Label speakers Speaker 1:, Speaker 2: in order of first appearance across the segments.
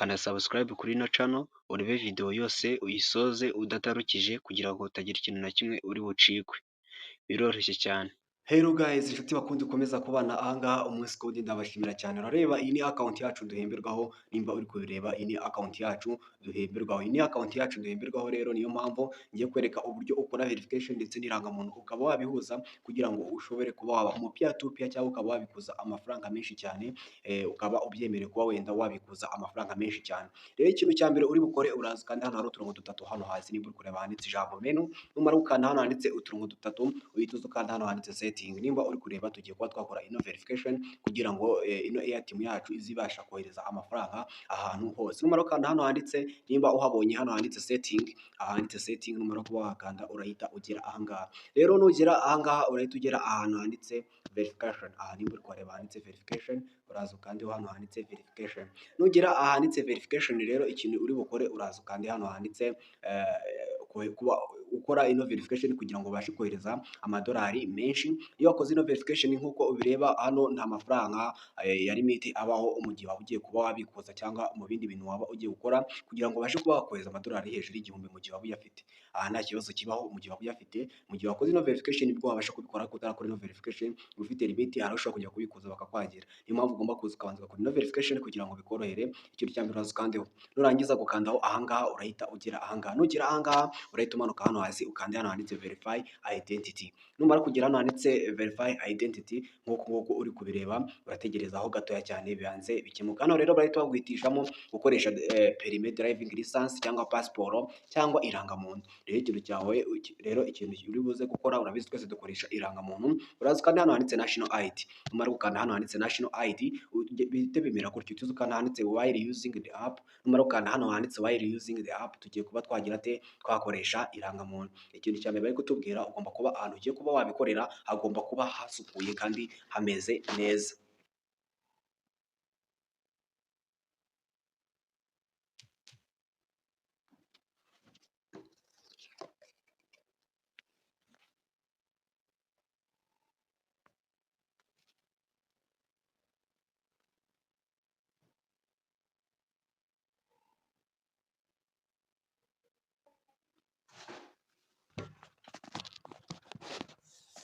Speaker 1: kana subscribe kuri ino channel urebe video yose uyisoze udatarukije kugira ngo utagira ikintu na kimwe uri bucikwe, biroroshye cyane.
Speaker 2: Hello guys, inshuti bakundi ukomeza kubana ahangaha umunsi ku wundi ndabashimira cyane. Urareba iyi ni account yacu duhemberwaho, nimba uri kubireba iyi ni account yacu duhemberwaho. Iyi ni account yacu duhemberwaho, rero niyo mpamvu ngiye kwereka uburyo ukora verification ndetse n'irangamuntu ukaba wabihuza kugira ngo ushobore kuba waba mu peer to peer cyangwa ukaba wabikuza amafaranga menshi cyane, ukaba ubyemerewe kuba wenda wabikuza amafaranga menshi cyane. Rero ikintu cya mbere uri bukore uraza kandi hano hari uturongo dutatu hano hasi, nimba uri kureba handitse ijambo menu, numara gukanda hano handitse uturongo dutatu uhita uza ukanda hano handitse setting. Nimba uri kureba tugiye kuba twakora ino verification kugira ngo ino airtime yacu izibasha kohereza amafaranga ahantu hose. Numara gukanda hano handitse, nimba uhabonye hano handitse setting, ahanditse setting numara kuba wakanda urahita ugera ahangaha. Rero nugera ahangaha urahita ugera ahantu handitse verification. Aha nimba uri kureba handitse verification uraza ukande hano handitse verification. Nugera ahanditse verification rero ikintu uri bukore uraza ukande hano handitse kuba ukora ino verification kugira ngo ubashe kohereza amadolari menshi. Iyo wakoze ino verification nk'uko ubireba hano nta mafaranga ya limit abaho mu gihe waba ugiye kuba wabikuza cyangwa mu bindi bintu waba ugiye gukora kugira ngo ubashe kuba wakohereza amadolari hejuru y'igihumbi mu gihe waba uyafite. Aha nta kibazo kibaho mu gihe waba uyafite. Mu gihe wakoze ino verification nibwo wabasha kubikora, kuko utarakora ino verification ufite limit hari ushobora kujya kubikuza bakakwangira. Niyo mpamvu ugomba kuza ukabanza ugakora ino verification kugira ngo bikorohere. Ikintu cya mbere uraza ukandeho, nurangiza gukandaho ahangaha urahita ugera ahangaha. Nugera ahangaha urahita umanuka hano hasi ukande hano handitse verify identity. Numara kugera hano handitse verify identity nk'uko uri kubireba, urategereza aho gatoya cyane bibanze bikemuka. Hano rero barahita bagwitishamo gukoresha permis driving license cyangwa passport cyangwa irangamuntu. Rero ikintu cyawe ikintu uri buze gukora, urabizi twese dukoresha irangamuntu. Uraza ukanda hano handitse national ID. Numara gukanda hano handitse national ID bihite bimera gutyo, tuzi ukanda handitse while using the app. Numara gukanda hano handitse while using the app tugiye kuba twagira twakoresha irangamuntu. Ikintu cya mbere bari kutubwira, ugomba kuba ahantu ugiye kuba wabikorera hagomba kuba hasukuye kandi hameze neza.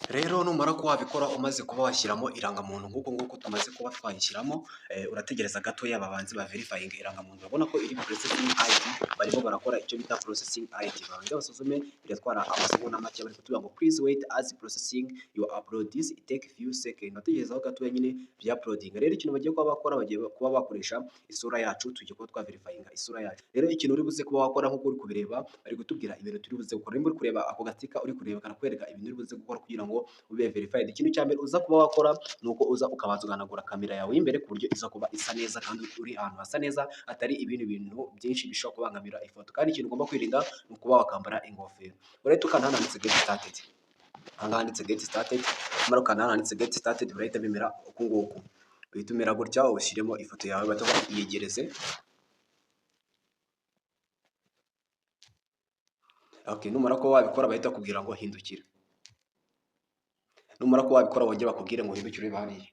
Speaker 2: Rero numara kuba wabikora umaze kuba washyiramo irangamuntu nk'uko nguko tumaze kuba twayishyiramo, urategereza gatoya babanze ba verifying irangamuntu. Urabona ko iri processing ID, barimo barakora icyo bita processing ID. Babanze basuzume, biratwara amasegonda make, bari kutubwira ngo please wait as processing your upload, this it take few seconds. Urategerezaho gatoya nyine bya uploading. Rero ikintu bagiye kuba bakora, bagiye kuba bakoresha isura yacu, tugiye kuba twa verifying isura yacu. Rero ikintu uri buze kuba wakora nk'uko uri kubireba, bari kutubwira ibintu turi buze gukora. Nimba uri kureba ako gatsika uri kureba karakwereka ibintu uri buze gukora kugira ngo ube verified. Ikintu cya mbere uza kuba wakora nuko uza ukabanza uganagura kamera yawe imbere ku buryo iza kuba isa neza kandi uri ahantu hasa neza, atari ibindi bintu byinshi bishobora kubangamira ifoto. Kandi ikintu ugomba kwirinda ni ukuba wakambara ingofero. Urahita ukanda hano handitse get started. Ahangaha handitse get started. Numara ukanda hano handitse get started urahita bimera uku nguku. Uhita umera gutya, ushyiremo ifoto yawe bato yiyegereze. Okay, numara kuba wabikora bahita kubwira ngo hindukira. Numara kuba wabikora wongera bakubwire ngo hindukire hariya.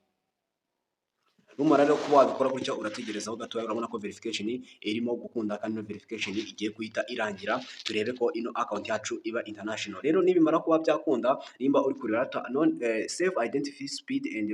Speaker 2: Numara rero kuba wabikora gutya urategerezaho gatoya, urabona ko verification irimo gukunda kandi no verification igiye guhita irangira. Turebe ko ino account yacu iba international. Rero nibimara kuba byakunda, nimba uri kureba save identity speed and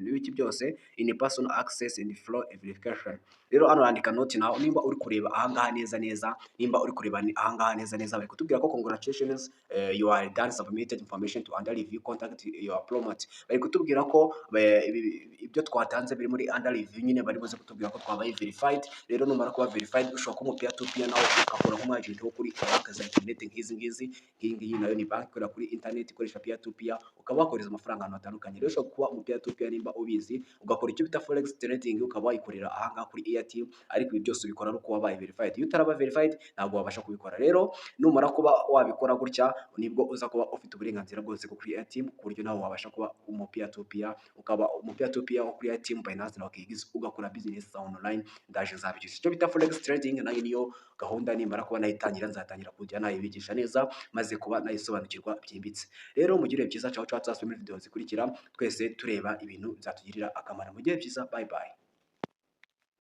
Speaker 2: n'ibiki byose in personal access and flow verification. Rero hano andika note naho, nimba uri kureba ahangaha neza, nimba uri kureba ahangaha neza bari kutubwira ko congratulations, you are done submitted information to under review, contact your promote. Bari kutubwira ko ibyo twatanze biri muri under review, nyine bari buze kutubwira ko twabaye verified. Rero numara kuba verified ushobora kuba peer to peer nawe ukakora nk'umwagent wo kuri banki za internet nk'izi. Iyi nayo ni banki ikorera kuri internet ikoresha peer to peer, ukaba wakohereza amafaranga ahantu hatandukanye. Rero ushobora kuba mu peer to peer nimba ubizi, ugakora icyo bita forex trading, ukaba wayikorera ahangaha kuri airtime, ariko ibi byose ubikora ari uko wabaye verified. Iyo utaraba verified ntabwo wabasha kubikora. Rero numara kuba wabikora gutya nibwo uza kuba ufite uburenganzira bwose kuri airtime, ku buryo nawe wabasha kuba umu peer to peer, ukaba umu peer to peer kuri airtime Binance na Wakigize, ugakora business za online. Ndaje nzabigisha icyo bita forex trading, nayo niyo gahunda nimara kuba nayitangira nzatangira kujya nayibigisha neza, maze kuba nayisobanukirwa byimbitse. Rero mugire byiza, ciao ciao, tuzasubira muri video zikurikira twese tureba ibintu byatugirira akamaro. Mugire byiza, bye bye.